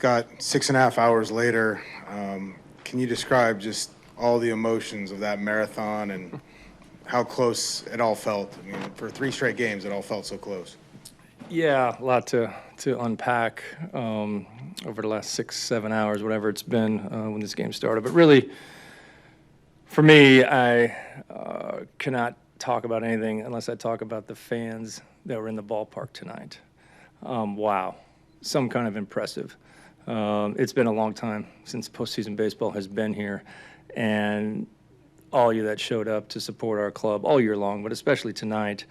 Scott, 6.5 hours later, can you describe just all the emotions of that marathon and how close it all felt? I mean, for 3 straight games, it all felt so close. Yeah, a lot to unpack over the last 6-7 hours, whatever it's been when this game started. But really, for me, I cannot talk about anything unless I talk about the fans that were in the ballpark tonight. Wow, some kind of impressive. It's been a long time since postseason baseball has been here, and all of you that showed up to support our club all year long, but especially tonight,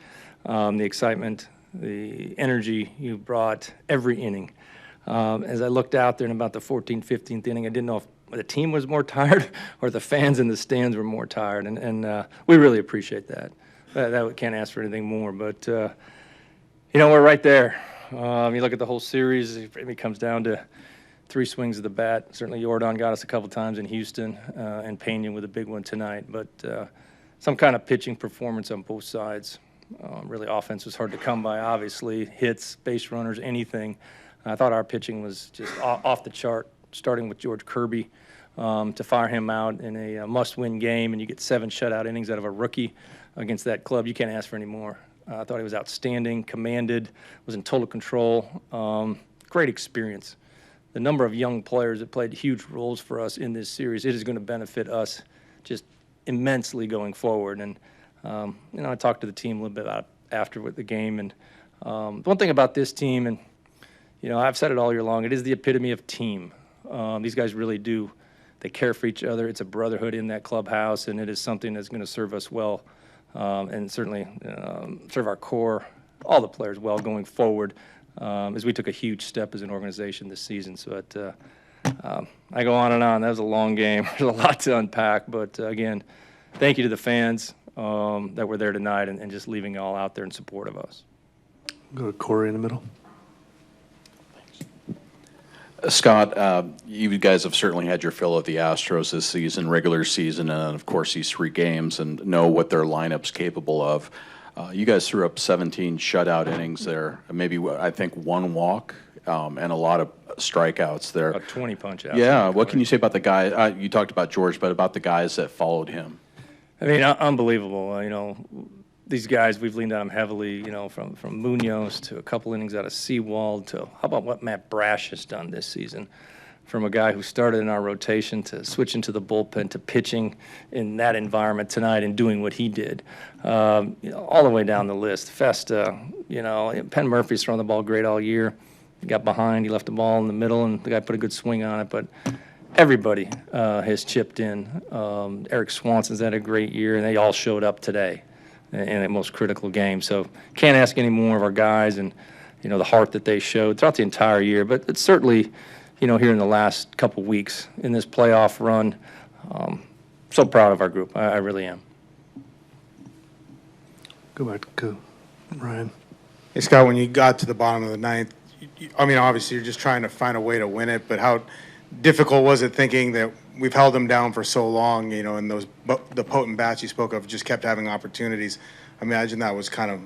the excitement, the energy you brought every inning. As I looked out there in about the 14th, 15th inning, I didn't know if the team was more tired or the fans in the stands were more tired, and we really appreciate that. That we can't ask for anything more, but we're right there. You look at the whole series, it comes down to 3 swings of the bat. Certainly Jordan got us a couple times in Houston, and Pena with a big one tonight, but some kind of pitching performance on both sides. Really, offense was hard to come by, obviously. Hits, base runners, anything. I thought our pitching was just off the chart, starting with George Kirby. To fire him out in a must-win game, and you get 7 shutout innings out of a rookie against that club, you can't ask for any more. I thought he was outstanding, commanded, was in total control. Great experience. The number of young players that played huge roles for us in this series, it is going to benefit us just immensely going forward. And I talked to the team a little bit about after with the game, and the one thing about this team, and I've said it all year long, it is the epitome of team. These guys really do. They care for each other. It's a brotherhood in that clubhouse, and it is something that's going to serve us well, and certainly serve our core, all the players well going forward, as we took a huge step as an organization this season. So I go on and on. That was a long game. There's a lot to unpack, but again, thank you to the fans that were there tonight and just leaving it all out there in support of us. Go to Corey in the middle. Scott, you guys have certainly had your fill of the Astros this season, regular season, and of course these 3 games, and know what their lineup's capable of. You guys threw up 17 shutout innings there, maybe I think 1 walk, and a lot of strikeouts there. About 20 punch-outs. Yeah, what can you say about the guy? You talked about George, but about the guys that followed him. I mean, unbelievable. These guys, we've leaned on them heavily, from Munoz to a couple innings out of Seawald to how about what Matt Brash has done this season, from a guy who started in our rotation to switch into the bullpen to pitching in that environment tonight and doing what he did, all the way down the list. Festa, Penn Murphy's thrown the ball great all year. He got behind, he left the ball in the middle, and the guy put a good swing on it, but everybody has chipped in. Eric Swanson's had a great year, and they all showed up today in a most critical game. So can't ask any more of our guys and, the heart that they showed throughout the entire year. But it's certainly, here in the last couple weeks in this playoff run, so proud of our group. I really am. Go back to Ryan. Hey, Scott, when you got to the bottom of the 9th, obviously you're just trying to find a way to win it, but how difficult was it thinking that we've held them down for so long, and the potent bats you spoke of just kept having opportunities? I imagine that was kind of,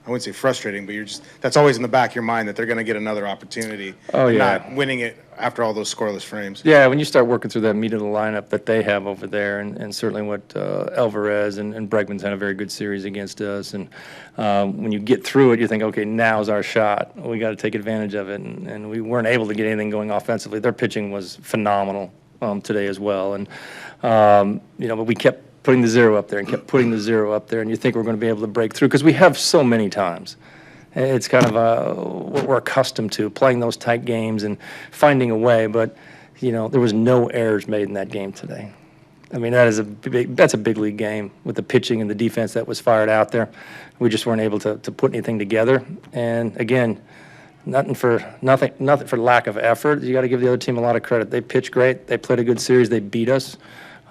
I wouldn't say frustrating, but that's always in the back of your mind that they're going to get another opportunity. Oh, yeah. Not winning it after all those scoreless frames. Yeah, when you start working through that meat of the lineup that they have over there, and certainly what Alvarez and Bregman's had a very good series against us, and when you get through it, you think, okay, now's our shot. We got to take advantage of it, and we weren't able to get anything going offensively. Their pitching was phenomenal today as well, and but we kept putting the 0 up there and kept putting the 0 up there, and you think we're going to be able to break through because we have so many times. It's kind of what we're accustomed to, playing those tight games and finding a way, but there was no errors made in that game today. I mean, that's a big league game with the pitching and the defense that was fired out there. We just weren't able to put anything together, and again, nothing for lack of effort. You got to give the other team a lot of credit. They pitched great. They played a good series. They beat us.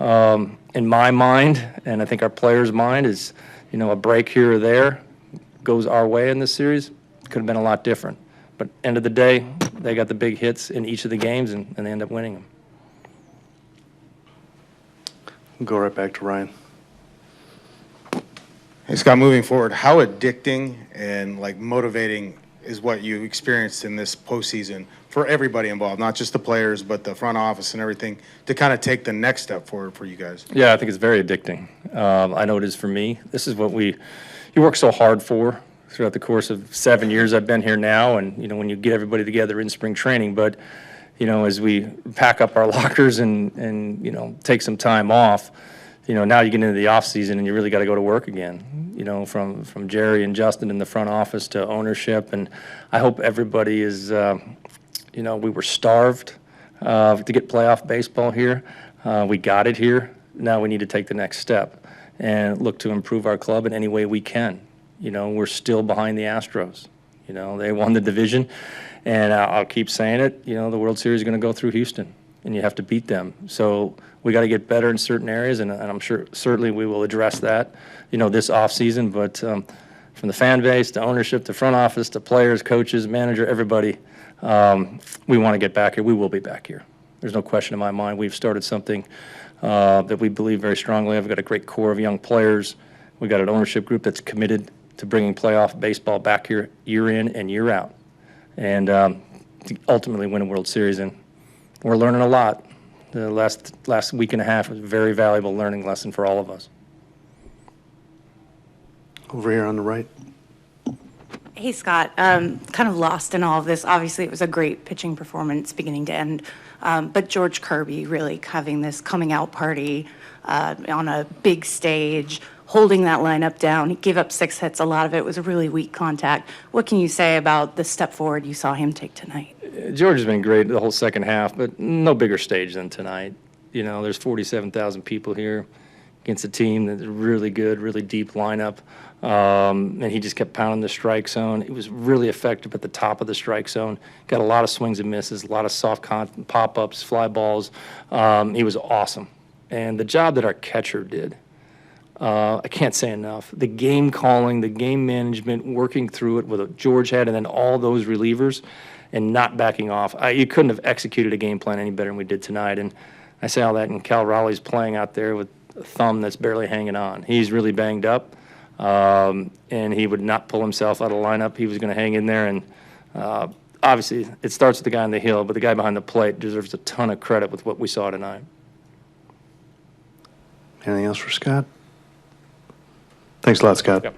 In my mind, and I think our players' mind, is a break here or there goes our way in this series. Could have been a lot different. But end of the day, they got the big hits in each of the games, and they end up winning them. We'll go right back to Ryan. Hey, Scott, moving forward, how addicting and motivating is what you experienced in this postseason for everybody involved, not just the players, but the front office and everything, to kind of take the next step forward for you guys? Yeah, I think it's very addicting. I know it is for me. This is what you work so hard for throughout the course of 7 years I've been here now, and, you know, when you get everybody together in spring training. But, you know, as we pack up our lockers and you know, take some time off, you know, now you get into the off season and you really got to go to work again, you know, from Jerry and Justin in the front office to ownership. And I hope everybody is, you know, we were starved to get playoff baseball here. We got it here. Now we need to take the next step and look to improve our club in any way we can. You know, we're still behind the Astros. You know, they won the division, and I'll keep saying it, you know, the World Series is going to go through Houston, and you have to beat them. So we got to get better in certain areas, and I'm sure certainly we will address that, you know, this offseason. But from the fan base to ownership to front office to players, coaches, manager, everybody, we want to get back here. We will be back here. There's no question in my mind. We've started something that we believe very strongly. I've got a great core of young players. We've got an ownership group that's committed to bringing playoff baseball back here year in and year out, and to ultimately win a World Series. And we're learning a lot. The last week and a half was a very valuable learning lesson for all of us. Over here on the right. Hey, Scott, kind of lost in all of this. Obviously, it was a great pitching performance beginning to end, but George Kirby really having this coming out party on a big stage, holding that lineup down. He gave up 6 hits. A lot of it was a really weak contact. What can you say about the step forward you saw him take tonight? George has been great the whole second half, but no bigger stage than tonight. You know, there's 47,000 people here against a team that's really good, really deep lineup. And he just kept pounding the strike zone. He was really effective at the top of the strike zone. Got a lot of swings and misses, a lot of soft pop-ups, fly balls. He was awesome. And the job that our catcher did, I can't say enough. The game calling, the game management, working through it with what George had, and then all those relievers, and not backing off. You couldn't have executed a game plan any better than we did tonight. And I say all that, and Cal Raleigh's playing out there with a thumb that's barely hanging on. He's really banged up, and he would not pull himself out of the lineup. He was going to hang in there, and obviously it starts with the guy on the hill, but the guy behind the plate deserves a ton of credit with what we saw tonight. Anything else for Scott? Thanks a lot, Scott. Yep.